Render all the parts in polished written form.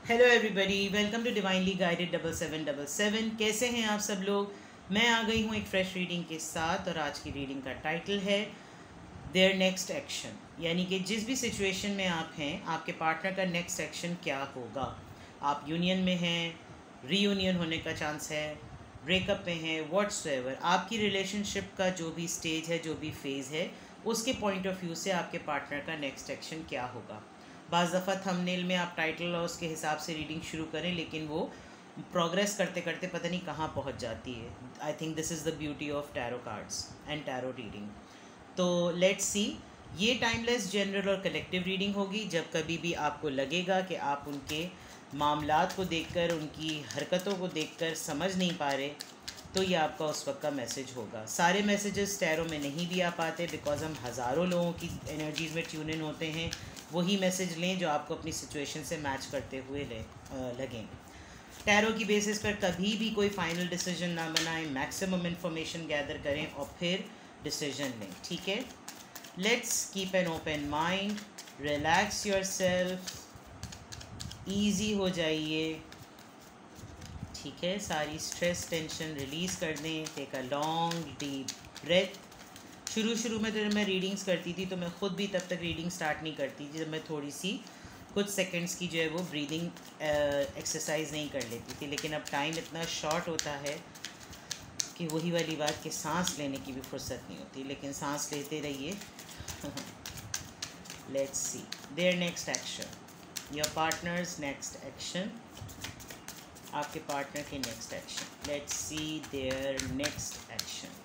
Hello everybody, welcome to divinely guided 7777। कैसे हैं आप सब लोग। मैं आ गई हूँ एक फ्रेश रीडिंग के साथ और आज की रीडिंग का टाइटल है देयर नेक्स्ट एक्शन। यानी कि जिस भी सिचुएशन में आप हैं, आपके पार्टनर का नेक्स्ट एक्शन क्या होगा। आप यूनियन में हैं, रीयूनियन होने का चांस है, ब्रेकअप में हैं, व्हाट्सएवर आपकी रिलेशनशिप का जो भी स्टेज है, जो भी फेज़ है, उसके पॉइंट ऑफ व्यू से आपके पार्टनर का नेक्स्ट एक्शन क्या होगा। बाज़ दफ़ा थंबनेल में आप टाइटल और उसके हिसाब से रीडिंग शुरू करें, लेकिन वो प्रोग्रेस करते करते पता नहीं कहाँ पहुँच जाती है। I think this is the beauty of tarot cards and tarot reading. तो लेट्स सी, ये टाइमलेस जनरल और कलेक्टिव रीडिंग होगी। जब कभी भी आपको लगेगा कि आप उनके मामलात को देखकर, उनकी हरकतों को देखकर समझ नहीं पा रहे, तो ये आपका उस वक्त का मैसेज होगा। सारे मैसेजेस टैरो में नहीं भी आ पाते, बिकॉज हम हज़ारों लोगों की एनर्जीज में ट्यून इन होते हैं। वही मैसेज लें जो आपको अपनी सिचुएशन से मैच करते हुए लगें। टैरो की बेसिस पर कभी भी कोई फाइनल डिसीजन ना बनाएं, मैक्सिमम इन्फॉर्मेशन गैदर करें और फिर डिसीजन लें। ठीक है, let's keep an open mind, relax yourself, easy हो जाइए। ठीक है, सारी स्ट्रेस टेंशन रिलीज़ कर दें। Take a long deep breath. शुरू में तो जब मैं रीडिंग्स करती थी तो मैं ख़ुद भी तब तक रीडिंग स्टार्ट नहीं करती थी जब मैं थोड़ी सी कुछ सेकंड्स की जो है वो ब्रीदिंग एक्सरसाइज नहीं कर लेती थी। लेकिन अब टाइम इतना शॉर्ट होता है कि वही वाली बात कि सांस लेने की भी फुर्सत नहीं होती, लेकिन सांस लेते रहिए। Let's see their next action, your partners next action, आपके पार्टनर के next action. Let's see their next action.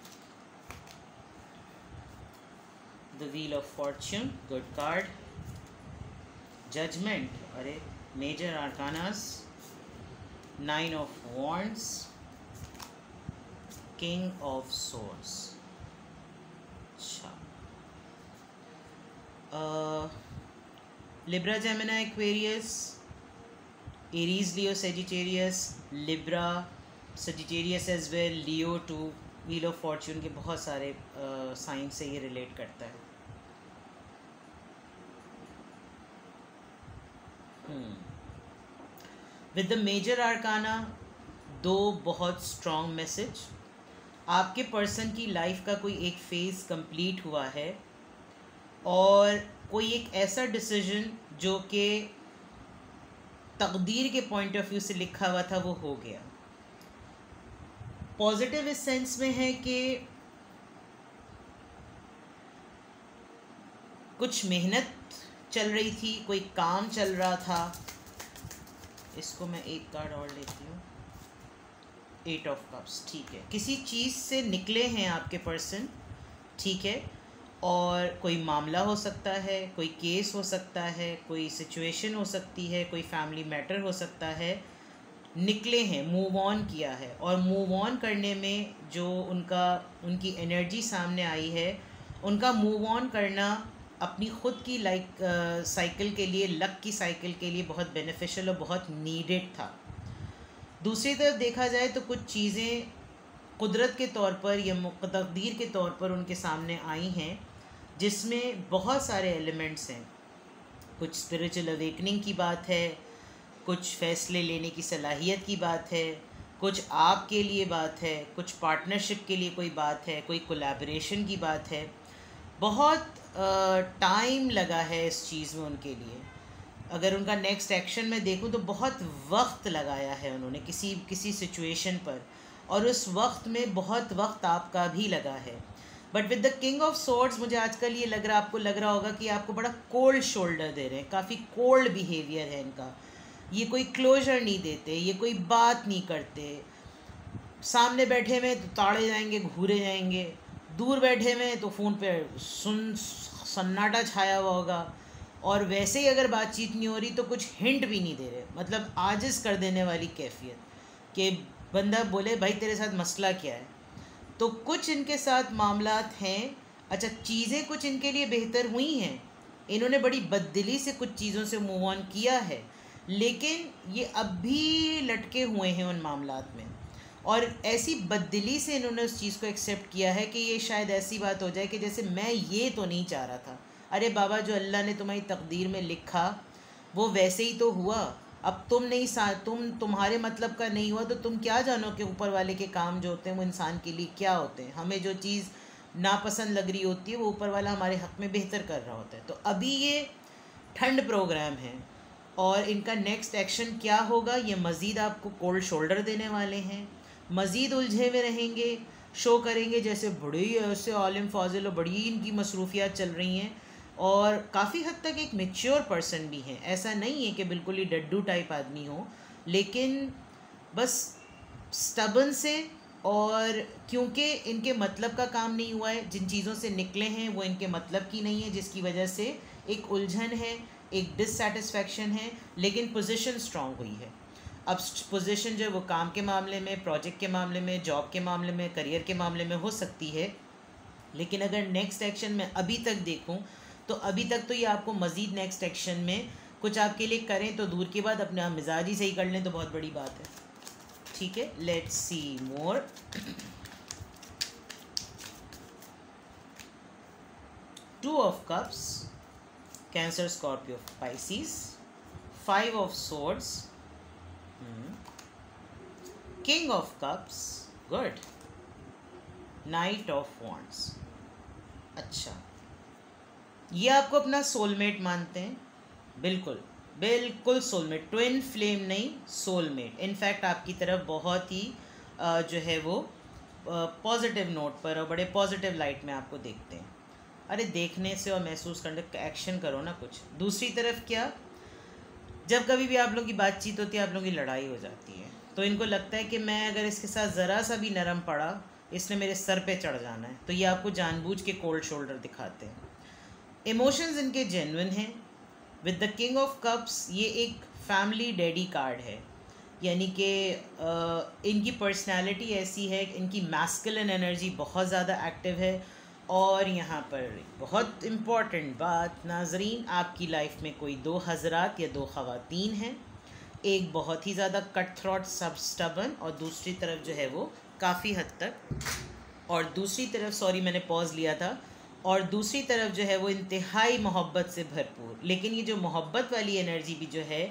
The Wheel of Fortune, good card. Judgment, अरे Major Arcanas, Nine of Wands, King of Swords। अच्छा, Libra, Gemini, Aquarius, Aries, Leo, Sagittarius, Libra, Sagittarius as well, Leo too। Wheel of Fortune के बहुत सारे sign से ये relate करता है। With the major आर्काना, दो बहुत स्ट्रॉन्ग मैसेज। आपके पर्सन की लाइफ का कोई एक फेज़ कंप्लीट हुआ है और कोई एक ऐसा डिसीजन जो कि तकदीर के पॉइंट ऑफ व्यू से लिखा हुआ था वो हो गया। पॉजिटिव इस सेंस में है कि कुछ मेहनत चल रही थी, कोई काम चल रहा था। इसको मैं एक कार्ड और लेती हूँ, 8 ऑफ कप्स। ठीक है, किसी चीज़ से निकले हैं आपके पर्सन। ठीक है, और कोई मामला हो सकता है, कोई केस हो सकता है, कोई सिचुएशन हो सकती है, कोई फैमिली मैटर हो सकता है। निकले हैं, मूव ऑन किया है, और मूव ऑन करने में जो उनकी एनर्जी सामने आई है, उनका मूव ऑन करना अपनी ख़ुद की साइकिल के लिए, लक की साइकिल के लिए बहुत बेनिफिशियल और बहुत नीडेड था। दूसरी तरफ देखा जाए तो कुछ चीज़ें कुदरत के तौर पर या तकदीर के तौर पर उनके सामने आई हैं, जिसमें बहुत सारे एलिमेंट्स हैं। कुछ स्पिरिचुअल अवेकनिंग की बात है, कुछ फ़ैसले लेने की सलाहियत की बात है, कुछ आपके लिए बात है, कुछ पार्टनरशिप के लिए कोई बात है, कोई कोलैबोरेशन की बात है। बहुत टाइम लगा है इस चीज़ में उनके लिए। अगर उनका नेक्स्ट एक्शन में देखूं तो बहुत वक्त लगाया है उन्होंने किसी सिचुएशन पर, और उस वक्त में बहुत वक्त आपका भी लगा है। But with the king of swords मुझे आजकल ये आपको लग रहा होगा कि आपको बड़ा कोल्ड शोल्डर दे रहे हैं, काफ़ी कोल्ड बिहेवियर है इनका। ये कोई क्लोजर नहीं देते, ये कोई बात नहीं करते। सामने बैठे हुए तो ताड़े जाएंगे, घूरे जाएंगे, दूर बैठे हुए तो फ़ोन पे सन्नाटा छाया हुआ होगा, और वैसे ही अगर बातचीत नहीं हो रही तो कुछ हिंट भी नहीं दे रहे। मतलब आजिज़ कर देने वाली कैफियत कि बंदा बोले भाई तेरे साथ मसला क्या है। तो कुछ इनके साथ मामलात हैं। अच्छा, चीज़ें कुछ इनके लिए बेहतर हुई हैं, इन्होंने बड़ी बददिली से कुछ चीज़ों से मूव ऑन किया है, लेकिन ये अब भी लटके हुए हैं उन मामलात में, और ऐसी बददिली से इन्होंने उस चीज़ को एक्सेप्ट किया है कि ये शायद ऐसी बात हो जाए कि जैसे मैं ये तो नहीं चाह रहा था। अरे बाबा, जो अल्लाह ने तुम्हारी तकदीर में लिखा वो वैसे ही तो हुआ। अब तुम्हारे मतलब का नहीं हुआ तो तुम क्या जानो कि ऊपर वाले के काम जो होते हैं वो इंसान के लिए क्या होते हैं। हमें जो चीज़ नापसंद लग रही होती है वो ऊपर वाला हमारे हक़ में बेहतर कर रहा होता है। तो अभी ये ठंड प्रोग्राम है और इनका नेक्स्ट एक्शन क्या होगा, ये मज़ीद आपको कोल्ड शोल्डर देने वाले हैं, मज़ीद उलझे हुए रहेंगे, शो करेंगे जैसे बड़े ही ऐसे आलिम फाजिल और बड़ी इनकी मसरूफियात चल रही हैं और काफ़ी हद तक एक मैच्योर पर्सन भी हैं। ऐसा नहीं है कि बिल्कुल ही डड्डू टाइप आदमी हो, लेकिन बस स्टबन से, और क्योंकि इनके मतलब का काम नहीं हुआ है, जिन चीज़ों से निकले हैं वो इनके मतलब की नहीं है, जिसकी वजह से एक उलझन है, एक डिससेटिस्फैक्शन है, लेकिन पोजीशन स्ट्रांग हुई है। अब पोजीशन जो है वो काम के मामले में, प्रोजेक्ट के मामले में, जॉब के मामले में, करियर के मामले में हो सकती है, लेकिन अगर नेक्स्ट एक्शन में अभी तक देखूं तो अभी तक तो ये आपको मज़ीद नेक्स्ट एक्शन में कुछ आपके लिए करें तो दूर की बात, अपना मिजाज ही सही कर लें तो बहुत बड़ी बात है। ठीक है, let's see more. Two of cups, cancer, Scorpio, Pisces, five of swords, king of cups, good, night of wands. अच्छा, ये आपको अपना सोलमेट मानते हैं? बिल्कुल बिल्कुल सोलमेट, ट्विन फ्लेम नहीं, सोलमेट। इनफैक्ट आपकी तरफ बहुत ही जो है वो पॉजिटिव नोट पर और बड़े पॉजिटिव लाइट में आपको देखते हैं। अरे देखने से और महसूस करने का एक्शन करो ना कुछ। दूसरी तरफ क्या, जब कभी भी आप लोगों की बातचीत होती है आप लोगों की लड़ाई हो जाती है, तो इनको लगता है कि मैं अगर इसके साथ ज़रा सा भी नरम पड़ा इसने मेरे सर पे चढ़ जाना है, तो ये आपको जानबूझ के कोल्ड शोल्डर दिखाते हैं। इमोशंस इनके जेन्युइन हैं। With the king of cups ये एक फैमिली डैडी कार्ड है, यानी कि इनकी पर्सनालिटी ऐसी है, इनकी मैस्कुलिन एनर्जी बहुत ज़्यादा एक्टिव है। और यहाँ पर बहुत इम्पॉर्टेंट बात नाजरीन, आपकी लाइफ में कोई दो हज़रात या दो ख़वातीन हैं, एक बहुत ही ज़्यादा कट थ्रॉट सब स्टबन और दूसरी तरफ जो है वो काफ़ी हद तक, और दूसरी तरफ सॉरी मैंने पॉज लिया था, और दूसरी तरफ जो है वो इंतहाई मोहब्बत से भरपूर। लेकिन ये जो मोहब्बत वाली एनर्जी भी जो है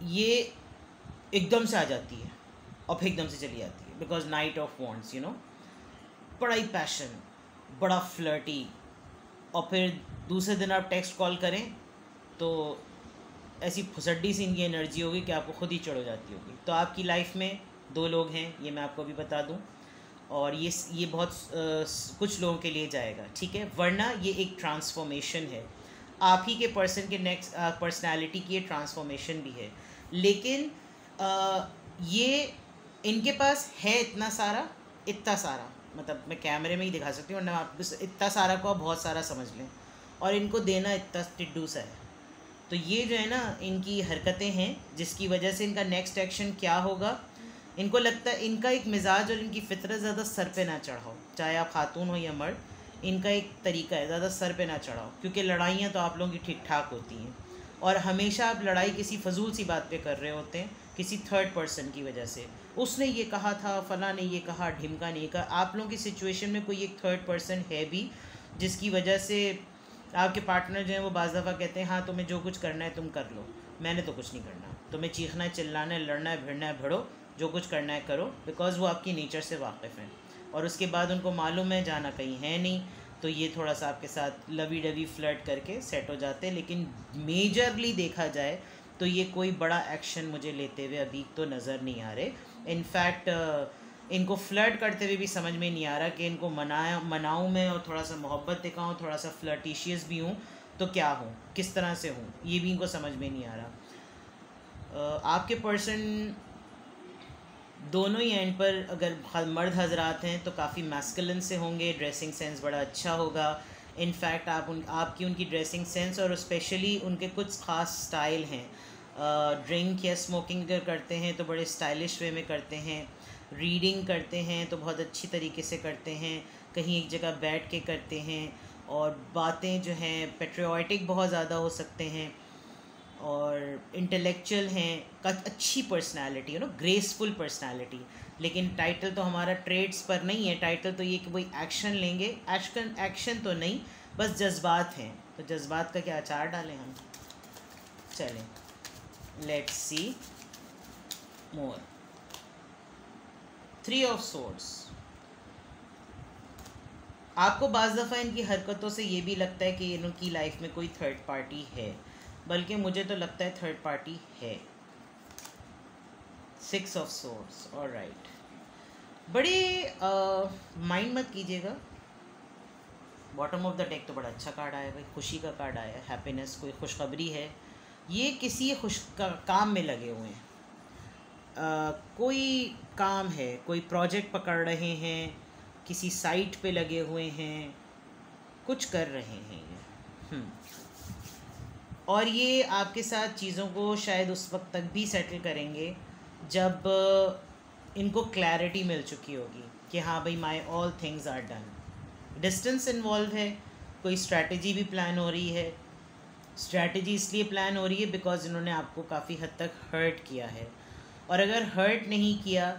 ये एकदम से आ जाती है और फिर एकदम से चली जाती है, because night of wands, you know, बड़ा ही पैशन, बड़ा फ्लर्टी, और फिर दूसरे दिन आप टेक्स्ट कॉल करें तो ऐसी फुसड्डी सी इनकी एनर्जी होगी कि आपको खुद ही चढ़ हो जाती होगी। तो आपकी लाइफ में दो लोग हैं, ये मैं आपको अभी बता दूं, और ये बहुत कुछ लोगों के लिए जाएगा, ठीक है, वरना ये एक ट्रांसफॉर्मेशन है। आप ही के पर्सन के नेक्स्ट पर्सनालिटी की ये ट्रांसफॉर्मेशन भी है। लेकिन ये इनके पास है इतना सारा, मतलब मैं कैमरे में ही दिखा सकती हूँ, वरना आप इतना सारा को आप बहुत सारा समझ लें, और इनको देना इतना टिड्डू सा है। तो ये जो है ना इनकी हरकतें हैं, जिसकी वजह से इनका नेक्स्ट एक्शन क्या होगा, इनको लगता है इनका एक मिजाज और इनकी फितरत ज़्यादा सर पे ना चढ़ाओ, चाहे आप खातून हो या मर्द, इनका एक तरीका है ज़्यादा सर पे ना चढ़ाओ, क्योंकि लड़ाइयाँ तो आप लोगों की ठीक ठाक होती हैं, और हमेशा आप लड़ाई किसी फजूल सी बात पे कर रहे होते हैं, किसी थर्ड पर्सन की वजह से। उसने ये कहा था, फ़लाँ ने ये कहा, ढिमका ने ये कहा। आप लोगों की सिचुएशन में कोई एक थर्ड पर्सन है भी, जिसकी वजह से आपके पार्टनर जो हैं वो बाज़ दफ़ा कहते हैं हाँ तुम्हें जो कुछ करना है तुम कर लो, मैंने तो कुछ नहीं करना, तुम्हें चीखना है, चिल्लाना है, लड़ना है, भिड़ना है, भिड़ो, जो कुछ करना है करो, बिकॉज़ वो आपकी नेचर से वाकिफ़ हैं। और उसके बाद उनको मालूम है जाना कहीं है नहीं, तो ये थोड़ा सा आपके साथ लवी डवी फ्लर्ट करके सेट हो जाते हैं। लेकिन मेजरली देखा जाए तो ये कोई बड़ा एक्शन मुझे लेते हुए अभी तो नज़र नहीं आ रहे। इनफैक्ट इनको फ्लर्ट करते हुए भी समझ में नहीं आ रहा कि इनको मनाऊँ मैं और थोड़ा सा मोहब्बत दिखाऊँ, थोड़ा सा फ्लर्टिशियस भी हूँ तो क्या हूँ, किस तरह से हूँ, ये भी इनको समझ में नहीं आ रहा। आपके पर्सन दोनों ही एंड पर अगर मर्द हजरात हैं तो काफ़ी मैस्कुलिन से होंगे, ड्रेसिंग सेंस बड़ा अच्छा होगा। इनफैक्ट आपकी उनकी ड्रेसिंग सेंस और स्पेशली उनके कुछ ख़ास स्टाइल हैं। ड्रिंक या स्मोकिंग अगर करते हैं तो बड़े स्टाइलिश वे में करते हैं, रीडिंग करते हैं तो बहुत अच्छी तरीके से करते हैं, कहीं एक जगह बैठ के करते हैं, और बातें जो हैं पेट्रियाटिक बहुत ज़्यादा हो सकते हैं, और इंटेलेक्चुअल हैं, अच्छी personality, you know, graceful personality. लेकिन टाइटल तो हमारा ट्रेड्स पर नहीं है, टाइटल तो ये कि वही एक्शन लेंगे, एक्शन तो नहीं, बस जज्बात हैं। तो जज्बात का क्या अचार डालें हम, चलें। Let's see more. 3 of swords. आपको बाज़ दफ़ा इनकी हरकतों से ये भी लगता है कि इनकी लाइफ में कोई थर्ड पार्टी है, बल्कि मुझे तो लगता है थर्ड पार्टी है। 6 ऑफ सोर्ड्स। ऑलराइट, बड़े माइंड मत कीजिएगा। बॉटम ऑफ द डेक तो बड़ा अच्छा कार्ड आया भाई, खुशी का कार्ड आया, हैप्पीनेस, कोई खुशखबरी है। ये किसी काम में लगे हुए हैं, कोई काम है, कोई प्रोजेक्ट पकड़ रहे हैं, किसी साइट पे लगे हुए हैं, कुछ कर रहे हैं ये। और ये आपके साथ चीज़ों को शायद उस वक्त तक भी सेटल करेंगे जब इनको क्लैरिटी मिल चुकी होगी कि हाँ भाई my all things are done. Distance involve है, कोई स्ट्रैटेजी भी प्लान हो रही है। स्ट्रैटेजी इसलिए प्लान हो रही है बिकॉज इन्होंने आपको काफ़ी हद तक हर्ट किया है, और अगर हर्ट नहीं किया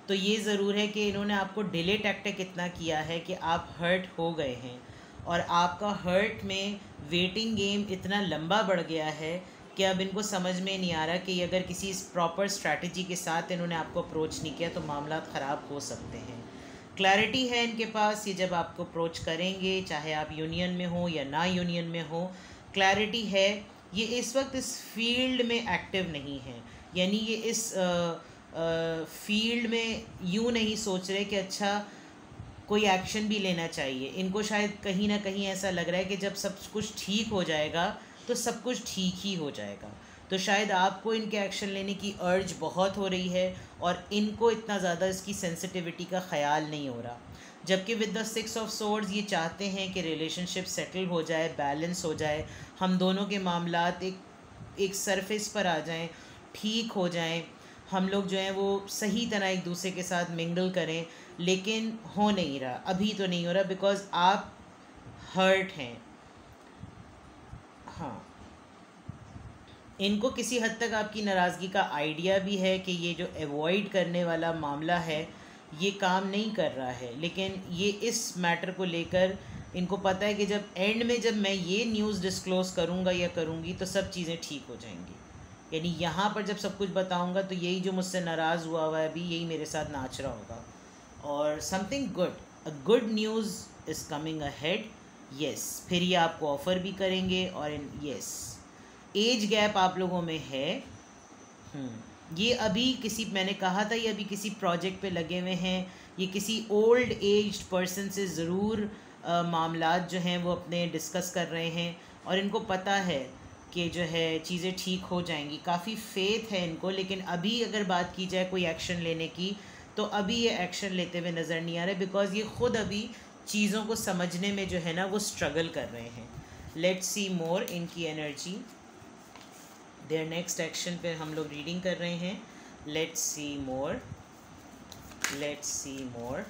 तो ये ज़रूर है कि इन्होंने आपको डिले टैक्टिक इतना किया है कि आप हर्ट हो गए हैं, और आपका हर्ट में वेटिंग गेम इतना लंबा बढ़ गया है कि अब इनको समझ में नहीं आ रहा कि अगर किसी प्रॉपर स्ट्रैटेजी के साथ इन्होंने आपको अप्रोच नहीं किया तो मामला ख़राब हो सकते हैं। क्लैरिटी है इनके पास, ये जब आपको अप्रोच करेंगे, चाहे आप यूनियन में हो या ना यूनियन में हो, क्लैरिटी है। ये इस वक्त इस फील्ड में एक्टिव नहीं है, यानी ये इस फील्ड में यूँ नहीं सोच रहे कि अच्छा कोई एक्शन भी लेना चाहिए। इनको शायद कहीं ना कहीं ऐसा लग रहा है कि जब सब कुछ ठीक हो जाएगा तो सब कुछ ठीक ही हो जाएगा। तो शायद आपको इनके एक्शन लेने की अर्ज बहुत हो रही है और इनको इतना ज़्यादा इसकी सेंसिटिविटी का ख्याल नहीं हो रहा। जबकि विद द 6 ऑफ सोर्ड्स ये चाहते हैं कि रिलेशनशिप सेटल हो जाए, बैलेंस हो जाए, हम दोनों के मामलात एक सरफेस पर आ जाएं, ठीक हो जाएं, हम लोग जो हैं वो सही तरह एक दूसरे के साथ मिंगल करें। लेकिन हो नहीं रहा, अभी तो नहीं हो रहा बिकॉज़ आप हर्ट हैं। हाँ, इनको किसी हद तक आपकी नाराज़गी का आइडिया भी है कि ये जो एवॉइड करने वाला मामला है ये काम नहीं कर रहा है, लेकिन ये इस मैटर को लेकर इनको पता है कि जब एंड में जब मैं ये न्यूज़ डिस्क्लोज़ करूँगा या करूँगी तो सब चीज़ें ठीक हो जाएंगी। यानी यहाँ पर जब सब कुछ बताऊँगा तो यही जो मुझसे नाराज़ हुआ है अभी, यही मेरे साथ नाच रहा होगा। और something good, a good news is coming ahead. Yes, फिर ये आपको ऑफ़र भी करेंगे। और यस, एज गैप आप लोगों में है। ये अभी किसी, मैंने कहा था, ये अभी किसी प्रोजेक्ट पे लगे हुए हैं। ये किसी ओल्ड एज्ड पर्सन से ज़रूर मामलात जो हैं वो अपने डिस्कस कर रहे हैं, और इनको पता है कि जो है चीज़ें ठीक हो जाएंगी। काफ़ी फेथ है इनको, लेकिन अभी अगर बात की जाए कोई एक्शन लेने की तो अभी ये एक्शन लेते हुए नज़र नहीं आ रहे बिकॉज़ ये ख़ुद अभी चीज़ों को समझने में जो है ना वो स्ट्रगल कर रहे हैं। लेट्स सी मोर इनकी एनर्जी, देयर नेक्स्ट एक्शन पे हम लोग रीडिंग कर रहे हैं। Let's see more, let's see more.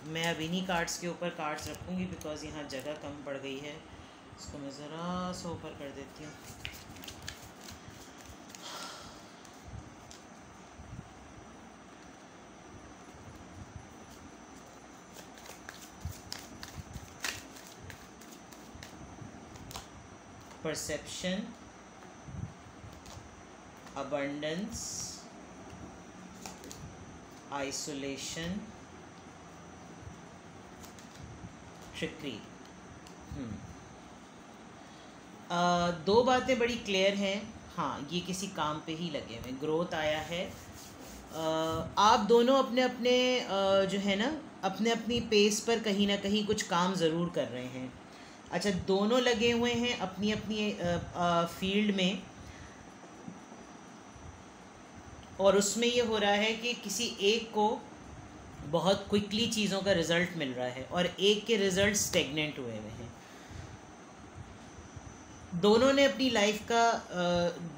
मैं अब इन्हीं कार्ड्स के ऊपर कार्ड्स रखूँगी बिकॉज़ यहाँ जगह कम पड़ गई है। इसको मैं ज़रा सा ऊपर कर देती हूँ। Perception, abundance, isolation, trickery. दो बातें बड़ी क्लियर हैं। हाँ, ये किसी काम पे ही लगे हुए, ग्रोथ आया है। आप दोनों अपने अपने जो है ना अपने अपनी पेस पर कहीं ना कहीं कुछ काम ज़रूर कर रहे हैं। अच्छा, दोनों लगे हुए हैं अपनी अपनी फील्ड में, और उसमें ये हो रहा है कि किसी एक को बहुत क्विकली चीज़ों का रिज़ल्ट मिल रहा है और एक के रिज़ल्ट स्टेगनेंट हुए हुए हैं। दोनों ने अपनी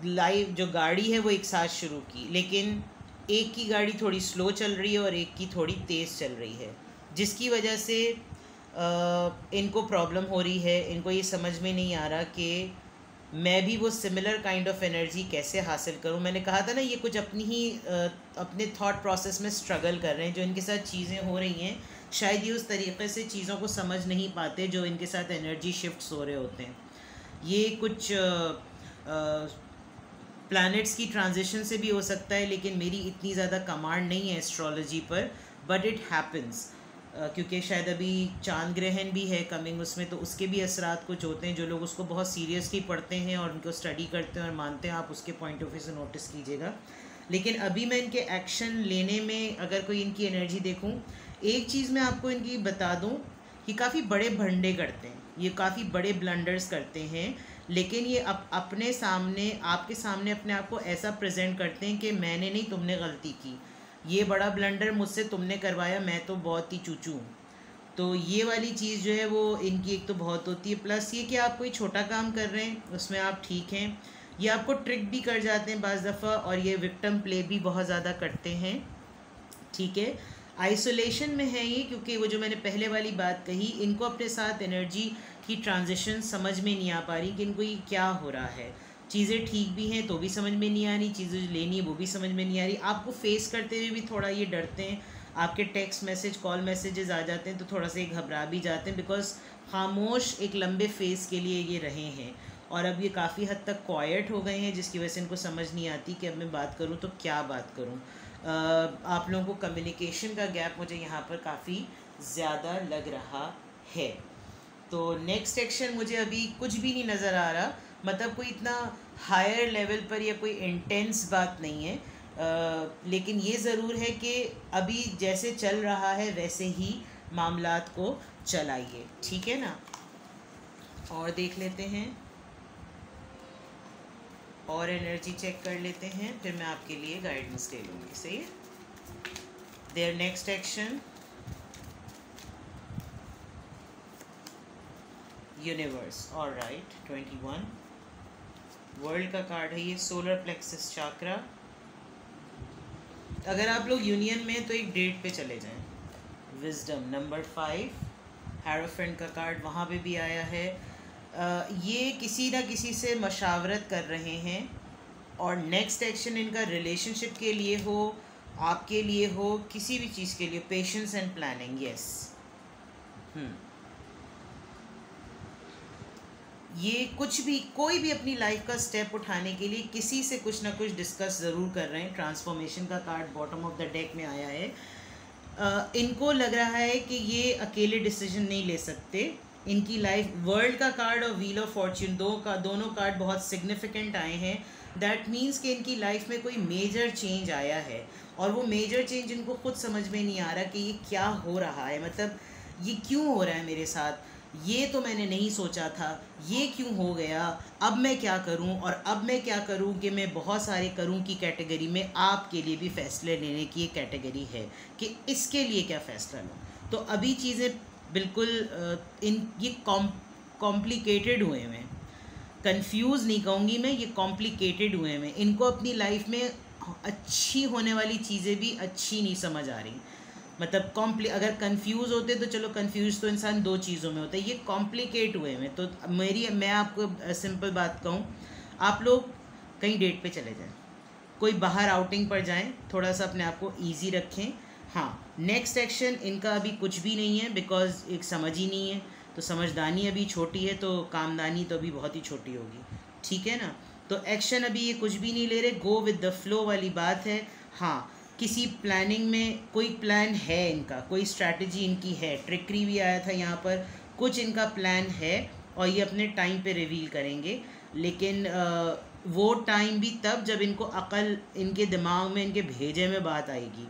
लाइफ जो गाड़ी है वो एक साथ शुरू की, लेकिन एक की गाड़ी थोड़ी स्लो चल रही है और एक की थोड़ी तेज़ चल रही है, जिसकी वजह से इनको प्रॉब्लम हो रही है। इनको ये समझ में नहीं आ रहा कि मैं भी वो सिमिलर काइंड ऑफ एनर्जी कैसे हासिल करूं। मैंने कहा था ना, ये कुछ अपने थॉट प्रोसेस में स्ट्रगल कर रहे हैं। जो इनके साथ चीज़ें हो रही हैं शायद ये उस तरीके से चीज़ों को समझ नहीं पाते जो इनके साथ एनर्जी शिफ्ट्स हो रहे होते हैं। ये कुछ प्लैनेट्स की ट्रांजिशन से भी हो सकता है, लेकिन मेरी इतनी ज़्यादा कमांड नहीं है एस्ट्रोलॉजी पर, बट इट हैपन्स। क्योंकि शायद अभी चांद ग्रहण भी है कमिंग, उसमें तो उसके भी असरात कुछ होते हैं। जो लोग उसको बहुत सीरियसली पढ़ते हैं और उनको स्टडी करते हैं और मानते हैं, आप उसके पॉइंट ऑफ व्यू से नोटिस कीजिएगा। लेकिन अभी मैं इनके एक्शन लेने में अगर कोई इनकी एनर्जी देखूं, एक चीज़ मैं आपको इनकी बता दूं कि काफ़ी बड़े भंडे करते हैं, ये काफ़ी बड़े ब्लंडर्स करते हैं, लेकिन ये अपने सामने, आपके सामने अपने आप को ऐसा प्रेजेंट करते हैं कि मैंने नहीं, तुमने गलती की, ये बड़ा ब्लंडर मुझसे तुमने करवाया, मैं तो बहुत ही चूचू हूँ। तो ये वाली चीज़ जो है वो इनकी एक तो बहुत होती है। प्लस ये कि आप कोई छोटा काम कर रहे हैं उसमें आप ठीक हैं, ये आपको ट्रिक भी कर जाते हैं बाज़ दफ़ा, और ये विक्टिम प्ले भी बहुत ज़्यादा करते हैं। ठीक है, आइसोलेशन में है ये, क्योंकि वो जो मैंने पहले वाली बात कही, इनको अपने साथ एनर्जी की ट्रांजिशन समझ में नहीं आ पा रही कि इनको ये क्या हो रहा है। चीज़ें ठीक भी हैं तो भी समझ में नहीं आ रही, चीज़ें जो लेनी है वो भी समझ में नहीं आ रही। आपको फेस करते हुए भी थोड़ा ये डरते हैं, आपके टेक्स्ट मैसेज, कॉल मैसेजेस आ जाते हैं तो थोड़ा सा ये घबरा भी जाते हैं, बिकॉज खामोश एक लंबे फेस के लिए ये रहे हैं, और अब ये काफ़ी हद तक क्वाइट हो गए हैं, जिसकी वजह से इनको समझ नहीं आती कि अब मैं बात करूँ तो क्या बात करूँ। आप लोगों को कम्युनिकेशन का गैप मुझे यहाँ पर काफ़ी ज़्यादा लग रहा है। तो नेक्स्ट एक्शन मुझे अभी कुछ भी नहीं नज़र आ रहा, मतलब कोई इतना हायर लेवल पर या कोई इंटेंस बात नहीं है, लेकिन ये ज़रूर है कि अभी जैसे चल रहा है वैसे ही मामलात को चलाइए, ठीक है ना। और देख लेते हैं, और एनर्जी चेक कर लेते हैं, फिर मैं आपके लिए गाइडेंस ले लूँगी। सही है। Their next action, universe. Alright, 21 world का कार्ड है ये, सोलर प्लेक्सस चाक्रा। अगर आप लोग यूनियन में तो एक डेट पे चले जाएं, विजडम नंबर 5, हैरोफेंट का कार्ड वहाँ पे भी आया है। ये किसी ना किसी से मशावरत कर रहे हैं, और नेक्स्ट एक्शन इनका रिलेशनशिप के लिए हो, आपके लिए हो, किसी भी चीज़ के लिए, पेशेंस एंड प्लानिंग। यस, ये कुछ भी, कोई भी अपनी लाइफ का स्टेप उठाने के लिए किसी से कुछ ना कुछ डिस्कस ज़रूर कर रहे हैं। ट्रांसफॉर्मेशन का card bottom of the deck में आया है। इनको लग रहा है कि ये अकेले डिसीजन नहीं ले सकते। इनकी लाइफ, वर्ल्ड का कार्ड और व्हील ऑफ फॉर्च्यून, दोनों कार्ड बहुत सिग्निफिकेंट आए हैं। दैट मीन्स कि इनकी लाइफ में कोई मेजर चेंज आया है, और वो मेजर चेंज इनको खुद समझ में नहीं आ रहा कि ये क्या हो रहा है, मतलब ये क्यों हो रहा है मेरे साथ, ये तो मैंने नहीं सोचा था, ये क्यों हो गया, अब मैं क्या करूं, और अब मैं क्या करूं कि मैं बहुत सारे करूं की कैटेगरी में आपके लिए भी फ़ैसले लेने की एक कैटेगरी है कि इसके लिए क्या फ़ैसला लूँ। तो अभी चीज़ें बिल्कुल ये कॉम्प्लिकेटेड हुए हैं, कंफ्यूज नहीं कहूँगी मैं, ये कॉम्प्लिकेटेड हुए हैं। इनको अपनी लाइफ में अच्छी होने वाली चीज़ें भी अच्छी नहीं समझ आ रही, मतलब अगर कंफ्यूज होते तो चलो, कंफ्यूज तो इंसान दो चीज़ों में होता है, ये कॉम्प्लिकेट हुए हैं। तो मैं आपको सिंपल बात कहूँ, आप लोग कहीं डेट पे चले जाएं, कोई बाहर आउटिंग पर जाएं, थोड़ा सा अपने आप को ईजी रखें। हाँ, नेक्स्ट एक्शन इनका अभी कुछ भी नहीं है, बिकॉज एक समझ ही नहीं है, तो समझदानी अभी छोटी है, तो कामदानी तो अभी बहुत ही छोटी होगी, ठीक है ना। तो एक्शन अभी ये कुछ भी नहीं ले रहे, गो विद द फ्लो वाली बात है। हाँ, किसी प्लानिंग में कोई प्लान है इनका, कोई स्ट्रैटेजी इनकी है, ट्रिकरी भी आया था यहाँ पर, कुछ इनका प्लान है, और ये अपने टाइम पे रिवील करेंगे। लेकिन वो टाइम भी तब जब इनको अकल, इनके दिमाग में, इनके भेजे में बात आएगी।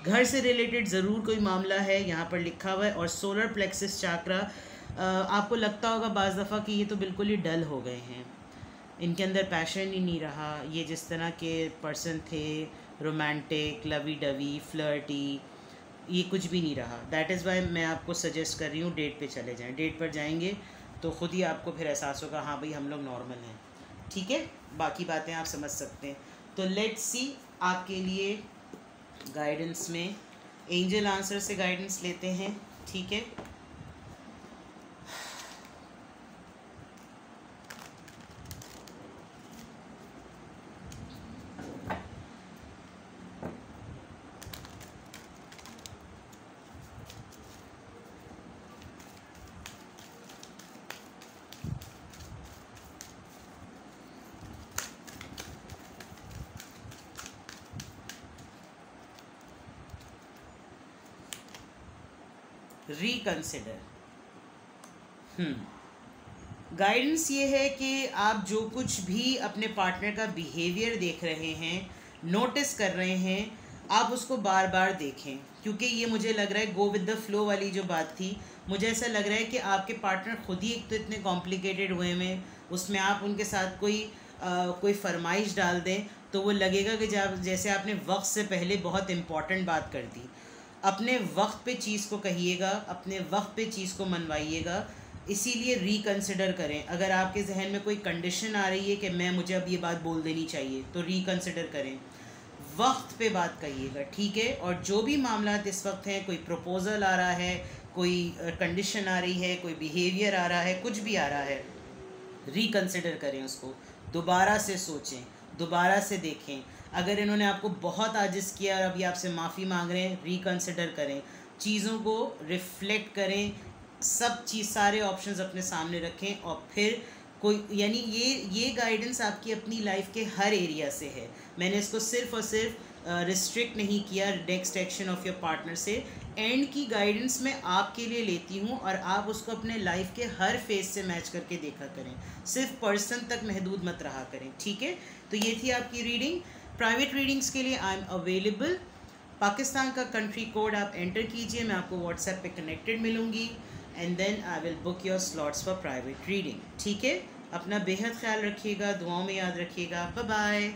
घर से रिलेटेड ज़रूर कोई मामला है, यहाँ पर लिखा हुआ है। और सोलर प्लेक्सस चाक्रा, आपको लगता होगा बाज़ दफ़ा कि ये तो बिल्कुल ही डल हो गए हैं, इनके अंदर पैशन ही नहीं रहा, ये जिस तरह के पर्सन थे, रोमांटिक, लवी डवी, फ्लर्टी, ये कुछ भी नहीं रहा। दैट इज़ वाई मैं आपको सजेस्ट कर रही हूँ डेट पे चले जाएं। डेट पर जाएंगे तो ख़ुद ही आपको फिर एहसास होगा, हाँ भाई हम लोग नॉर्मल हैं, ठीक है। बाकी बातें आप समझ सकते हैं। तो लेट्स सी, आपके लिए गाइडेंस में एंजल आंसर से गाइडेंस लेते हैं, ठीक है। रिकंसिडर। गाइडेंस ये है कि आप जो कुछ भी अपने पार्टनर का बिहेवियर देख रहे हैं, नोटिस कर रहे हैं, आप उसको बार बार देखें, क्योंकि ये मुझे लग रहा है गो विद द फ्लो वाली जो बात थी, मुझे ऐसा लग रहा है कि आपके पार्टनर खुद ही एक तो इतने कॉम्प्लिकेटेड हुए में, उसमें आप उनके साथ कोई फरमाइश डाल दें तो वो लगेगा कि जैसे आपने वक्त से पहले बहुत इम्पॉर्टेंट बात कर दी। अपने वक्त पे चीज़ को कहिएगा, अपने वक्त पे चीज़ को मनवाइएगा। इसीलिए रिकंसिडर करें। अगर आपके जहन में कोई कंडीशन आ रही है कि मुझे अब ये बात बोल देनी चाहिए, तो रिकंसिडर करें, वक्त पे बात कहिएगा, ठीक है। और जो भी मामला इस वक्त हैं, कोई प्रपोज़ल आ रहा है, कोई कंडीशन आ रही है, कोई बिहेवियर आ रहा है, कुछ भी आ रहा है, रिकंसिडर करें उसको, दोबारा से सोचें, दोबारा से देखें। अगर इन्होंने आपको बहुत आजिज़ किया और अभी आपसे माफ़ी मांग रहे हैं, रिकंसिडर करें, चीज़ों को रिफ़्लेक्ट करें, सब चीज़ सारे ऑप्शंस अपने सामने रखें और फिर कोई, यानी ये गाइडेंस आपकी अपनी लाइफ के हर एरिया से है। मैंने इसको सिर्फ़ और सिर्फ रिस्ट्रिक्ट नहीं किया next action of your partner से। एंड की गाइडेंस मैं आपके लिए लेती हूँ और आप उसको अपने लाइफ के हर फेज से मैच करके देखा करें, सिर्फ पर्सन तक महदूद मत रहा करें, ठीक है। तो ये थी आपकी रीडिंग। प्राइवेट रीडिंग्स के लिए आई एम अवेलेबल। पाकिस्तान का कंट्री कोड आप एंटर कीजिए, मैं आपको व्हाट्सएप पे कनेक्टेड मिलूँगी and then I will book your slots for private reading, ठीक है। अपना बेहद ख्याल रखिएगा, दुआओं में याद रखिएगा। Bye bye.